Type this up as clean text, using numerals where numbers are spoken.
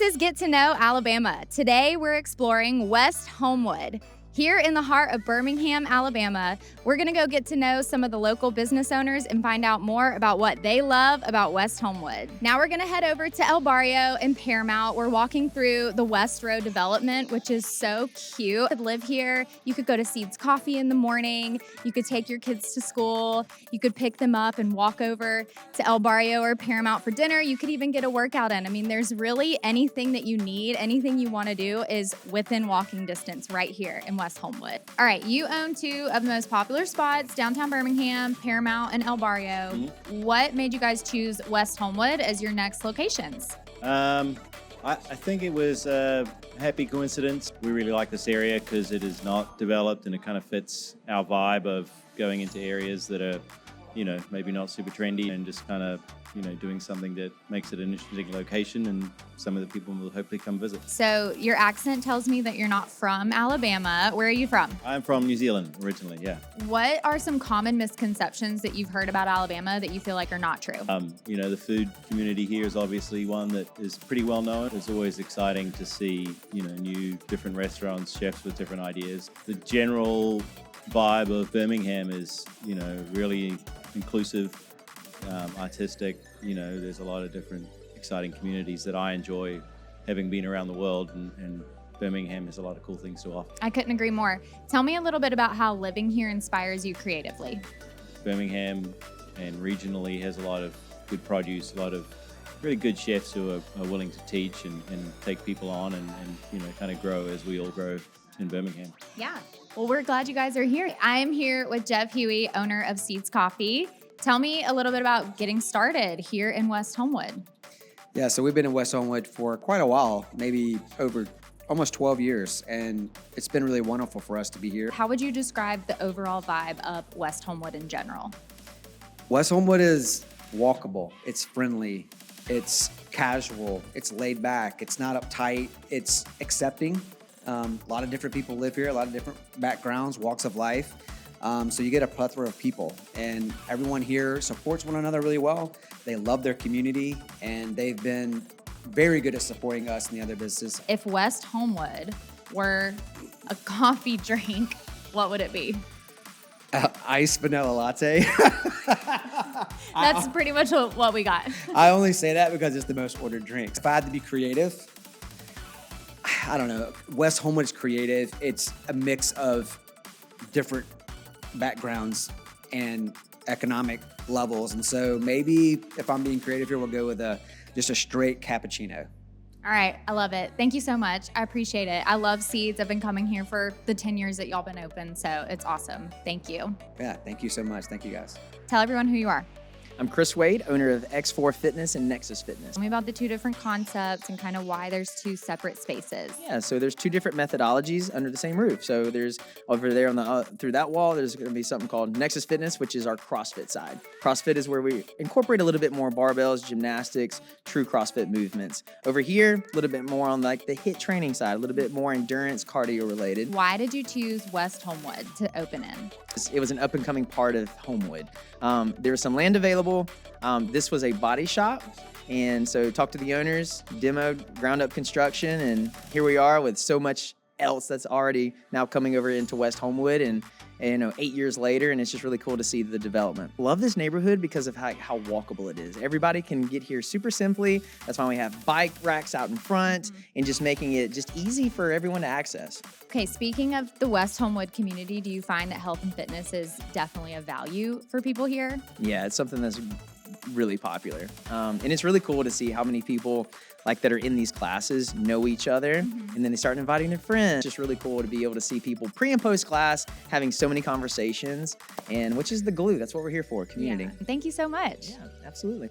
is Get to Know Alabama. Today we're exploring West Homewood. Here in the heart of Birmingham, Alabama, we're gonna go get to know some of the local business owners and find out more about what they love about West Homewood. Now we're gonna head over to El Barrio in Paramount. We're walking through the West Road development, which is so cute. You could live here, you could go to Seeds Coffee in the morning, you could take your kids to school, you could pick them up and walk over to El Barrio or Paramount for dinner. You could even get a workout in. I mean, there's really anything that you need, anything you wanna do is within walking distance right here in West Homewood. All right, you own two of the most popular spots, downtown Birmingham, Paramount, and El Barrio. What made you guys choose West Homewood as your next locations? I think it was a happy coincidence. We really like this area because it is not developed and it kind of fits our vibe of going into areas that are, maybe not super trendy and just kind of, doing something that makes it an interesting location and some of the people will hopefully come visit. So your accent tells me that you're not from Alabama. Where are you from? I'm from New Zealand originally, yeah. What are some common misconceptions that you've heard about Alabama that you feel like are not true? The food community here is obviously one that is pretty well known. It's always exciting to see, new different restaurants, chefs with different ideas. The general vibe of Birmingham is, really inclusive, artistic. There's a lot of different exciting communities that I enjoy, having been around the world, and Birmingham has a lot of cool things to offer. I couldn't agree more. Tell me a little bit about how living here inspires you creatively. Birmingham and regionally has a lot of good produce, a lot of really good chefs who are willing to teach and take people on and kind of grow as we all grow in Birmingham. Yeah. Well, we're glad you guys are here. I'm here with Jeff Huey, owner of Seeds Coffee. Tell me a little bit about getting started here in West Homewood. Yeah, so we've been in West Homewood for quite a while, maybe over almost 12 years, and it's been really wonderful for us to be here. How would you describe the overall vibe of West Homewood in general? West Homewood is walkable, it's friendly, it's casual, it's laid back, it's not uptight, it's accepting. A lot of different people live here, a lot of different backgrounds, walks of life. So you get a plethora of people, and everyone here supports one another really well. They love their community, and they've been very good at supporting us and the other businesses. If West Homewood were a coffee drink, what would it be? Iced vanilla latte. That's pretty much what we got. I only say that because it's the most ordered drink. If I had to be creative, I don't know. West Homewood is creative. It's a mix of different backgrounds and economic levels. And so maybe if I'm being creative here, we'll go with just a straight cappuccino. All right. I love it. Thank you so much. I appreciate it. I love Seeds. I've been coming here for the 10 years that y'all been open. So it's awesome. Thank you. Yeah. Thank you so much. Thank you guys. Tell everyone who you are. I'm Chris Wade, owner of X4 Fitness and Nexus Fitness. Tell me about the two different concepts and kind of why there's two separate spaces. Yeah, so there's two different methodologies under the same roof. So there's over there on the through that wall, there's going to be something called Nexus Fitness, which is our CrossFit side. CrossFit is where we incorporate a little bit more barbells, gymnastics, true CrossFit movements. Over here, a little bit more on like the HIIT training side, a little bit more endurance, cardio related. Why did you choose West Homewood to open in? It was an up and coming part of Homewood. There was some land available. This was a body shop, and so talked to the owners, demoed ground up construction, and here we are with so much else that's already now coming over into West Homewood, and 8 years later, and it's just really cool to see the development. Love this neighborhood because of how walkable it is. Everybody can get here super simply. That's why we have bike racks out in front and just making it just easy for everyone to access. Okay, speaking of the West Homewood community, do you find that health and fitness is definitely a value for people here? Yeah, it's something that's really popular. And it's really cool to see how many people that are in these classes know each other, and then they start inviting their friends. It's just really cool to be able to see people pre and post class having so many conversations, and which is the glue. That's what we're here for, community. Yeah. Thank you so much. Yeah, absolutely.